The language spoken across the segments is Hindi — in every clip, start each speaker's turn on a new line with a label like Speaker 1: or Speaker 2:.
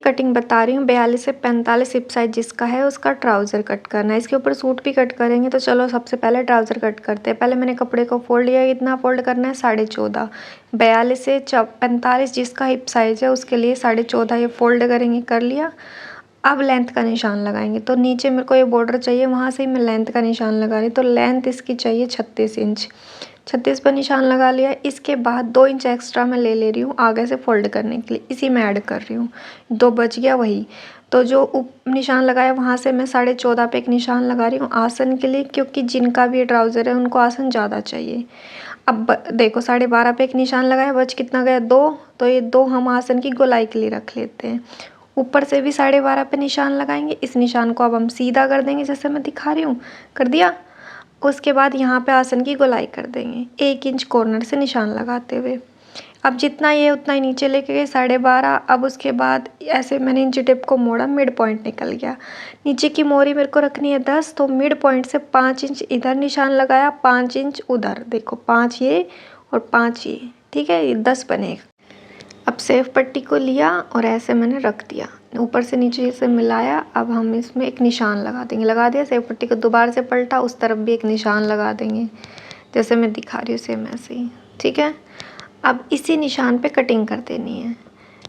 Speaker 1: कटिंग बता रही हूँ 42 से 45 हिप साइज जिसका है उसका ट्राउज़र कट करना है। इसके ऊपर सूट भी कट करेंगे तो चलो सबसे पहले ट्राउज़र कट करते हैं। पहले मैंने कपड़े को फोल्ड किया, इतना फोल्ड करना है 14.5। 42 से 45 जिसका हिप साइज है उसके लिए 14.5 ये फोल्ड करेंगे, कर लिया। अब लेंथ का निशान लगाएंगे तो नीचे मेरे को ये बॉर्डर चाहिए, वहाँ से ही मैं लेंथ का निशान लगा रही हूँ। तो लेंथ इसकी चाहिए 36 इंच। 36 पर निशान लगा लिया। इसके बाद 2 इंच एक्स्ट्रा मैं ले रही हूँ आगे से फोल्ड करने के लिए, इसी में ऐड कर रही हूँ। 2 बच गया वही। तो जो निशान लगाया वहाँ से मैं 14.5 पे एक निशान लगा रही हूँ आसन के लिए, क्योंकि जिनका भी ट्राउज़र है उनको आसन ज़्यादा चाहिए। अब देखो 12.5 पे एक निशान लगाया, बच कितना गया 2। तो ये 2 हम आसन की गोलाई के लिए रख लेते हैं। ऊपर से भी 12.5 पे निशान लगाएंगे। इस निशान को अब हम सीधा कर देंगे जैसे मैं दिखा रही हूँ, कर दिया। उसके बाद यहाँ पे आसन की गोलाई कर देंगे 1 इंच कॉर्नर से निशान लगाते हुए। अब जितना ये उतना ही नीचे लेके गए 12.5। अब उसके बाद ऐसे मैंने इंची टेप को मोड़ा, मिड पॉइंट निकल गया। नीचे की मोरी मेरे को रखनी है 10, तो मिड पॉइंट से 5 इंच इधर निशान लगाया, 5 इंच उधर। देखो 5 ये और 5 ये, ठीक है, ये 10 बनेगा। अब सेव पट्टी को लिया और ऐसे मैंने रख दिया, ऊपर से नीचे से मिलाया। अब हम इसमें एक निशान लगा देंगे, लगा दिया। सेव पट्टी को दोबारा से पलटा, उस तरफ भी एक निशान लगा देंगे जैसे मैं दिखा रही हूँ सेम ऐसे ही, ठीक है। अब इसी निशान पे कटिंग कर देनी है,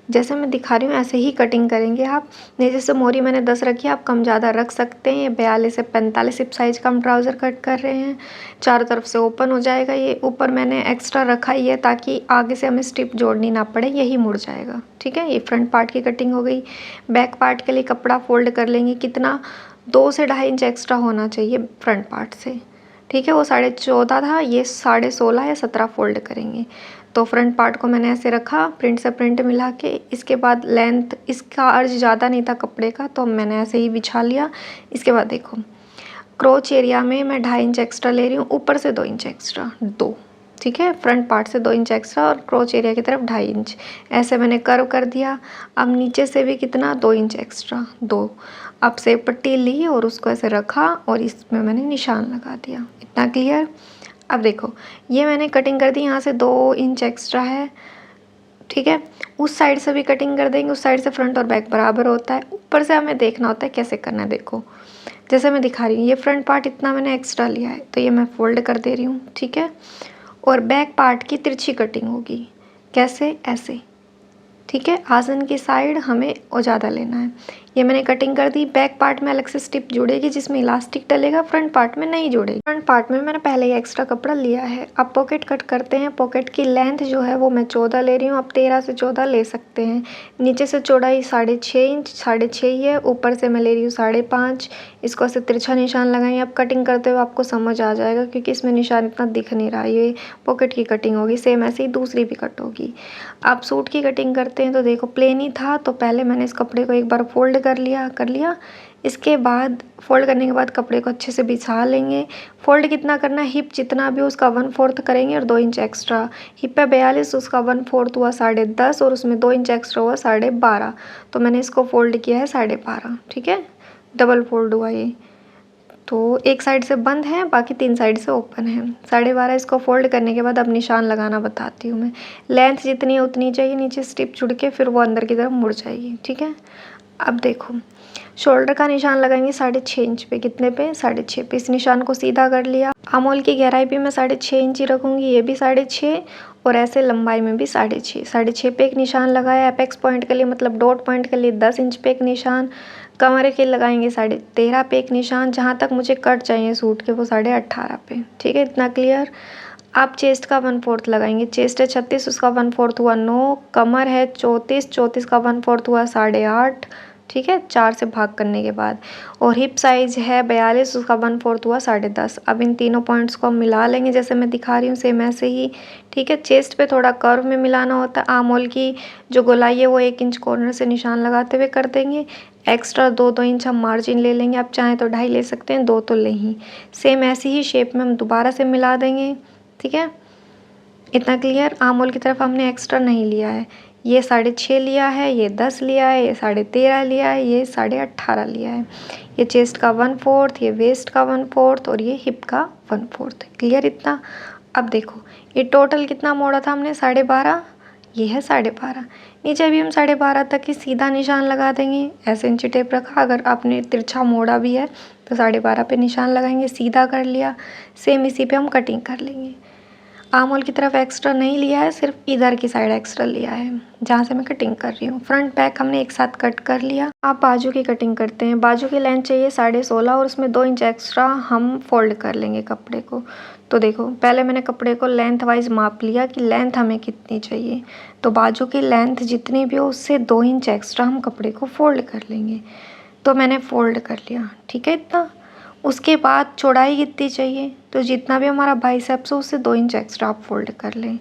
Speaker 1: जैसे मैं दिखा रही हूँ ऐसे ही कटिंग करेंगे आप। जैसे मोरी मैंने 10 रखी है, आप कम ज़्यादा रख सकते हैं। ये 42 से 45 हिप साइज का हम ट्राउज़र कट कर रहे हैं। चारों तरफ से ओपन हो जाएगा। ये ऊपर मैंने एक्स्ट्रा रखा ही है ताकि आगे से हमें स्टिप जोड़नी ना पड़े, यही मुड़ जाएगा, ठीक है। ये फ्रंट पार्ट की कटिंग हो गई। बैक पार्ट के लिए कपड़ा फोल्ड कर लेंगे, कितना 2 से 2.5 इंच एक्स्ट्रा होना चाहिए फ्रंट पार्ट से, ठीक है। वो 14.5 था, ये 16.5 या 17 फोल्ड करेंगे। तो फ्रंट पार्ट को मैंने ऐसे रखा प्रिंट से प्रिंट मिला के। इसके बाद लेंथ इसका अर्ज ज़्यादा नहीं था कपड़े का, तो मैंने ऐसे ही बिछा लिया। इसके बाद देखो क्रोच एरिया में मैं 2.5 इंच एक्स्ट्रा ले रही हूँ, ऊपर से 2 इंच एक्स्ट्रा, 2, ठीक है। फ्रंट पार्ट से 2 इंच एक्स्ट्रा और क्रोच एरिया की तरफ 2.5 इंच, ऐसे मैंने कर्व कर दिया। अब नीचे से भी कितना 2 इंच एक्स्ट्रा, 2। अब सेव पट्टी ली और उसको ऐसे रखा और इसमें मैंने निशान लगा दिया। इतना क्लियर। अब देखो ये मैंने कटिंग कर दी, यहाँ से 2 इंच एक्स्ट्रा है, ठीक है। उस साइड से भी कटिंग कर देंगे, उस साइड से फ्रंट और बैक बराबर होता है। ऊपर से हमें देखना होता है कैसे करना है। देखो जैसे मैं दिखा रही हूँ, ये फ्रंट पार्ट इतना मैंने एक्स्ट्रा लिया है तो ये मैं फोल्ड कर दे रही हूँ, ठीक है। और बैक पार्ट की तिरछी कटिंग होगी, कैसे, ऐसे, ठीक है। आसन की साइड हमें और ज़्यादा लेना है। ये मैंने कटिंग कर दी। बैक पार्ट में अलग से स्टिप जुड़ेगी जिसमें इलास्टिक डलेगा, फ्रंट पार्ट में नहीं जुड़ेगी। फ्रंट पार्ट में मैंने पहले ही एक्स्ट्रा कपड़ा लिया है। अब पॉकेट कट करते हैं। पॉकेट की लेंथ जो है वो मैं 14 ले रही हूँ, आप 13 से 14 ले सकते हैं। नीचे से चौड़ाई 6.5 इंच, 6.5 ही है। ऊपर से मैं ले रही हूँ 5.5। इसको ऐसे तिरछा निशान लगाएंगे। अब कटिंग करते हुए आपको समझ आ जाएगा क्योंकि इसमें निशान इतना दिख नहीं रहा। ये पॉकेट की कटिंग होगी, सेम ऐसे ही दूसरी भी कट होगी। आप सूट की कटिंग करते हैं तो देखो प्लेन ही था, तो पहले मैंने इस कपड़े को एक बार फोल्ड कर लिया। इसके बाद फोल्ड करने के बाद कपड़े को अच्छे से बिछा लेंगे। फोल्ड कितना करना है, हिप जितना भी उसका 1/4 करेंगे और 2 इंच एक्स्ट्रा। हिप पे 42, उसका 1/4 हुआ 10.5 और उसमें 2 इंच एक्स्ट्रा हुआ 12.5। तो मैंने इसको फोल्ड किया है 12.5, ठीक है। डबल फोल्ड हुआ ये, तो एक साइड से बंद है, बाकी 3 साइड से ओपन है। 12.5 इसको फोल्ड करने के बाद अब निशान लगाना बताती हूँ मैं। लेंथ जितनी है उतनी चाहिए, नीचे स्टिप जुड़ के फिर वो अंदर की तरफ मुड़ जाएगी, ठीक है। अब देखो शोल्डर का निशान लगाएंगे 6.5 इंच पे, कितने पे, 6.5 पे। इस निशान को सीधा कर लिया। आमोल की गहराई भी मैं 6.5 इंच ही रखूँगी, ये भी 6.5 और ऐसे लंबाई में भी 6.5। 6.5 पे एक निशान लगाया। एपेक्स पॉइंट के लिए मतलब डॉट पॉइंट के लिए 10 इंच पे एक निशान। कमर के लगाएंगे 13.5 पे एक निशान। जहाँ तक मुझे कट चाहिए सूट के वो 18.5 पे, ठीक है। इतना क्लियर। आप चेस्ट का 1/4 लगाएंगे। चेस्ट है 36, उसका 1/4 हुआ 9। कमर है 34, 34 का 1/4 हुआ 8.5, ठीक है, 4 से भाग करने के बाद। और हिप साइज है 42, उसका 1/4 हुआ 10.5। अब इन तीनों पॉइंट्स को हम मिला लेंगे जैसे मैं दिखा रही हूँ सेम ऐसे ही, ठीक है। चेस्ट पे थोड़ा कर्व में मिलाना होता है। आमोल की जो गोलाई है वो 1 इंच कॉर्नर से निशान लगाते हुए कर देंगे। एक्स्ट्रा 2-2 इंच हम मार्जिन ले लेंगे, आप चाहें तो 2.5 ले सकते हैं, 2 तो ले ही। सेम ऐसी ही शेप में हम दोबारा से मिला देंगे, ठीक है। इतना क्लियर। आमोल की तरफ हमने एक्स्ट्रा नहीं लिया है। ये 6.5 लिया है, ये 10 लिया है, ये 13.5 लिया है, ये 18.5 लिया है। ये चेस्ट का 1/4, ये वेस्ट का 1/4 और ये हिप का 1/4। क्लियर इतना। अब देखो ये टोटल कितना मोड़ा था हमने, 12.5, ये है 12.5। नीचे भी हम 12.5 तक ही सीधा निशान लगा देंगे। ऐसे इंची टेप रखा, अगर आपने तिरछा मोड़ा भी है तो 12.5 पे निशान लगाएंगे, सीधा कर लिया। सेम इसी पे हम कटिंग कर लेंगे। आर्म होल की तरफ एक्स्ट्रा नहीं लिया है, सिर्फ इधर की साइड एक्स्ट्रा लिया है जहाँ से मैं कटिंग कर रही हूँ। फ्रंट बैक हमने एक साथ कट कर लिया। आप बाजू की कटिंग करते हैं। बाजू की लेंथ चाहिए 16.5 और उसमें 2 इंच एक्स्ट्रा हम फोल्ड कर लेंगे कपड़े को। तो देखो, पहले मैंने कपड़े को लेंथ वाइज माप लिया कि लेंथ हमें कितनी चाहिए। तो बाजू की लेंथ जितनी भी हो उससे 2 इंच एक्स्ट्रा हम कपड़े को फोल्ड कर लेंगे। तो मैंने फोल्ड कर लिया, ठीक है इतना। उसके बाद चौड़ाई कितनी चाहिए, तो जितना भी हमारा बाइसेप्स हो उससे 2 इंच एक्स्ट्रा आप फोल्ड कर लें।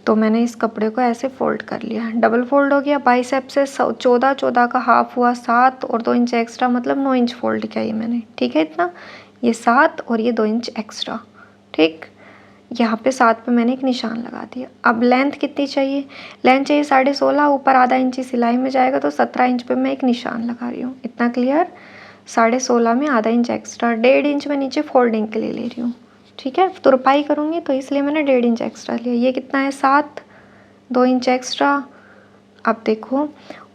Speaker 1: तो मैंने इस कपड़े को ऐसे फोल्ड कर लिया, डबल फोल्ड हो गया। बाइसेप्स से 14 का हाफ हुआ 7 और 2 इंच एक्स्ट्रा मतलब 9 इंच फोल्ड किया ये मैंने, ठीक है इतना। ये 7 और ये 2 इंच एक्स्ट्रा, ठीक। यहाँ पे 7 पे मैंने एक निशान लगा दिया। अब लेंथ कितनी चाहिए, लेंथ चाहिए 16.5, ऊपर आधा इंच सिलाई में जाएगा तो 17 इंच पे मैं एक निशान लगा रही हूँ। इतना क्लियर। 16.5 में आधा इंच एक्स्ट्रा, 1.5 इंच में नीचे फोल्डिंग के लिए ले रही हूँ, ठीक है। तुरपाई करूँगी तो इसलिए मैंने 1.5 इंच एक्स्ट्रा लिया। ये कितना है 7, 2 इंच एक्स्ट्रा। अब देखो,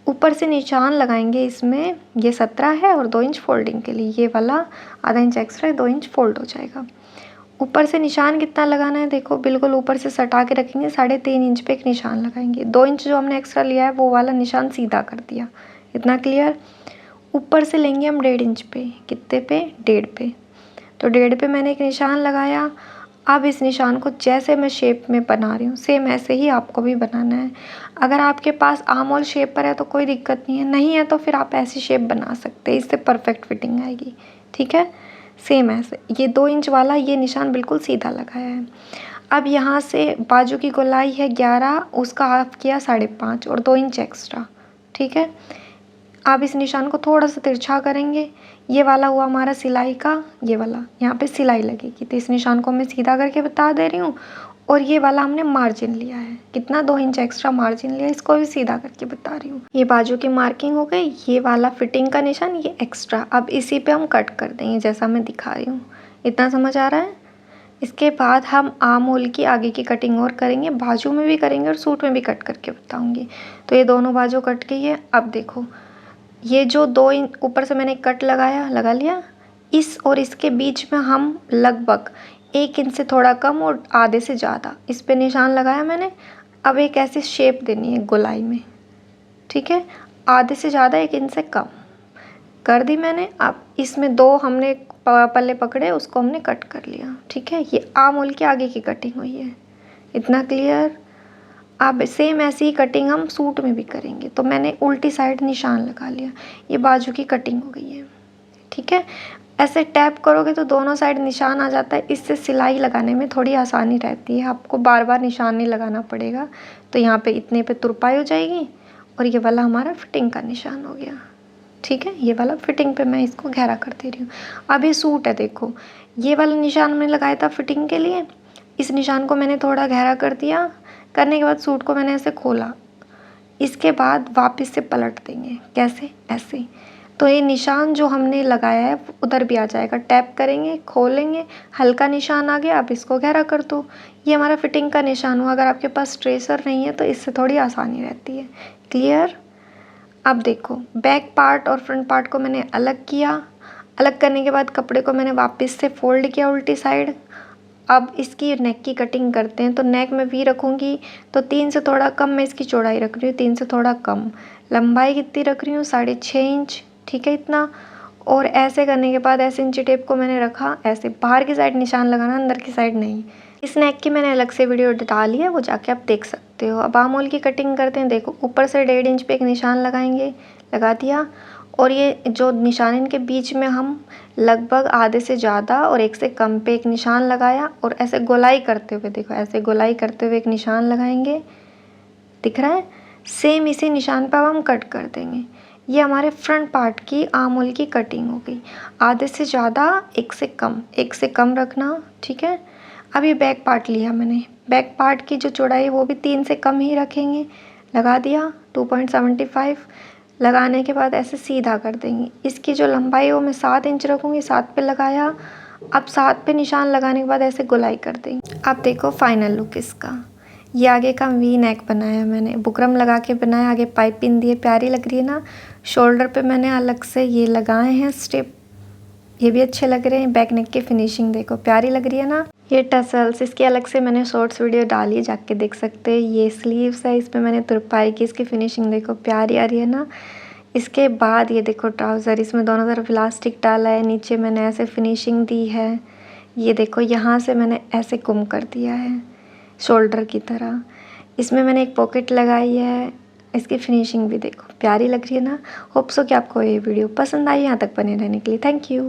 Speaker 1: ऊपर से निशान लगाएंगे इसमें, ये 17 है और 2 इंच फोल्डिंग के लिए, ये वाला आधा इंच एक्स्ट्रा 2 इंच फोल्ड हो जाएगा। ऊपर से निशान कितना लगाना है, देखो बिल्कुल ऊपर से सटा के रखेंगे, 3.5 इंच पे एक निशान लगाएंगे। 2 इंच जो हमने एक्स्ट्रा लिया है वो वाला निशान सीधा कर दिया। इतना क्लियर। ऊपर से लेंगे हम 1.5 इंच पे, कितने पे, 1.5 पे। तो 1.5 पे मैंने एक निशान लगाया। अब इस निशान को जैसे मैं शेप में बना रही हूँ सेम ऐसे ही आपको भी बनाना है। अगर आपके पास आर्म होल शेप पर है तो कोई दिक्कत नहीं है, नहीं है तो फिर आप ऐसी शेप बना सकते हैं, इससे परफेक्ट फिटिंग आएगी, ठीक है। सेम ऐसे ये 2 इंच वाला ये निशान बिल्कुल सीधा लगाया है। अब यहाँ से बाजू की गोलाई है 11, उसका हाफ किया 5.5 और 2 इंच एक्स्ट्रा, ठीक है। अब इस निशान को थोड़ा सा तिरछा करेंगे। ये वाला हुआ हमारा सिलाई का, ये वाला यहाँ पे सिलाई लगेगी, तो इस निशान को मैं सीधा करके बता दे रही हूँ। और ये वाला हमने मार्जिन लिया है, कितना, 2 इंच एक्स्ट्रा मार्जिन लिया, इसको भी सीधा करके बता रही हूँ। ये बाजू की मार्किंग हो गई, ये वाला फिटिंग का निशान, ये एक्स्ट्रा। अब इसी पे हम कट कर देंगे जैसा मैं दिखा रही हूँ। इतना समझ आ रहा है। इसके बाद हम आर्म होल की आगे की कटिंग और करेंगे, बाजू में भी करेंगे और सूट में भी कट करके बताऊँगी। तो ये दोनों बाजू कट गई है। अब देखो, ये जो 2 इंच ऊपर से मैंने कट लगाया, लगा लिया, इस और इसके बीच में हम लगभग 1 इंच से थोड़ा कम और आधे से ज़्यादा इस पे निशान लगाया मैंने। अब एक ऐसी शेप देनी है गोलाई में, ठीक है। आधे से ज़्यादा 1 इंच से कम कर दी मैंने। अब इसमें 2 हमने पल्ले पकड़े, उसको हमने कट कर लिया, ठीक है। ये आर्म होल के आगे की कटिंग हुई है। इतना क्लियर। अब सेम ऐसी ही कटिंग हम सूट में भी करेंगे। तो मैंने उल्टी साइड निशान लगा लिया, ये बाजू की कटिंग हो गई है, ठीक है। ऐसे टैप करोगे तो दोनों साइड निशान आ जाता है, इससे सिलाई लगाने में थोड़ी आसानी रहती है, आपको बार बार निशान नहीं लगाना पड़ेगा। तो यहाँ पे इतने पे तुरपाई हो जाएगी और ये वाला हमारा फिटिंग का निशान हो गया, ठीक है। ये वाला फिटिंग पे मैं इसको गहरा कर दे रही हूँ। अब ये सूट है, देखो ये वाला निशान मैंने लगाया था फिटिंग के लिए, इस निशान को मैंने थोड़ा गहरा कर दिया। करने के बाद सूट को मैंने ऐसे खोला, इसके बाद वापस से पलट देंगे, कैसे, ऐसे। तो ये निशान जो हमने लगाया है उधर भी आ जाएगा। टैप करेंगे, खोलेंगे, हल्का निशान आ गया, अब इसको गहरा कर दो। ये हमारा फिटिंग का निशान हुआ। अगर आपके पास ट्रेसर नहीं है तो इससे थोड़ी आसानी रहती है। क्लियर। अब देखो, बैक पार्ट और फ्रंट पार्ट को मैंने अलग किया। अलग करने के बाद कपड़े को मैंने वापस से फोल्ड किया उल्टी साइड। अब इसकी नेक की कटिंग करते हैं। तो नेक में वी रखूँगी तो 3 से थोड़ा कम मैं इसकी चौड़ाई रख रही हूँ, 3 से थोड़ा कम। लंबाई कितनी रख रही हूँ, 6.5 इंच, ठीक है इतना। और ऐसे करने के बाद ऐसे इंची टेप को मैंने रखा, ऐसे बाहर की साइड निशान लगाना, अंदर की साइड नहीं। इस नेक की मैंने अलग से वीडियो डाली है, वो जाके आप देख सकते हो। अब आर्म होल की कटिंग करते हैं। देखो, ऊपर से 1.5 इंच पे एक निशान लगाएंगे, लगा दिया। और ये जो निशान इनके बीच में हम लगभग आधे से ज़्यादा और 1 से कम पे एक निशान लगाया और ऐसे गोलाई करते हुए, देखो ऐसे गोलाई करते हुए एक निशान लगाएंगे, दिख रहा है। सेम इसी निशान पर अब हम कट कर देंगे। ये हमारे फ्रंट पार्ट की आर्म होल की कटिंग हो गई। आधे से ज़्यादा, 1 से कम, 1 से कम रखना, ठीक है। अब ये बैक पार्ट लिया मैंने, बैक पार्ट की जो चौड़ाई है वो भी 3 से कम ही रखेंगे, लगा दिया 2.75। लगाने के बाद ऐसे सीधा कर देंगे। इसकी जो लंबाई है वो मैं 7 इंच रखूँगी, 7 पे लगाया। अब 7 पे निशान लगाने के बाद ऐसे गोलाई कर देंगे। अब देखो फाइनल लुक इसका। ये आगे का वी नेक बनाया मैंने, बुकरम लगा के बनाया, आगे पाइपिंग दी है, प्यारी लग रही है ना। शोल्डर पे मैंने अलग से ये लगाए हैं स्टेप, ये भी अच्छे लग रहे हैं। बैक नेक की फिनिशिंग देखो प्यारी लग रही है ना। ये टसल्स, इसकी अलग से मैंने शॉर्ट्स वीडियो डाली है, जाके देख सकते हैं। ये स्लीव्स है, इसमें मैंने तुरपाई की, इसकी फिनिशिंग देखो प्यारी आ रही है ना। इसके बाद ये देखो ट्राउज़र, इसमें दोनों तरफ इलास्टिक डाला है, नीचे मैंने ऐसे फिनिशिंग दी है। ये देखो यहाँ से मैंने ऐसे गुम कर दिया है शोल्डर की तरह। इसमें मैंने एक पॉकेट लगाई है, इसकी फिनिशिंग भी देखो प्यारी लग रही है ना। होप सो कि आपको ये वीडियो पसंद आई। यहाँ तक बने रहने के लिए थैंक यू।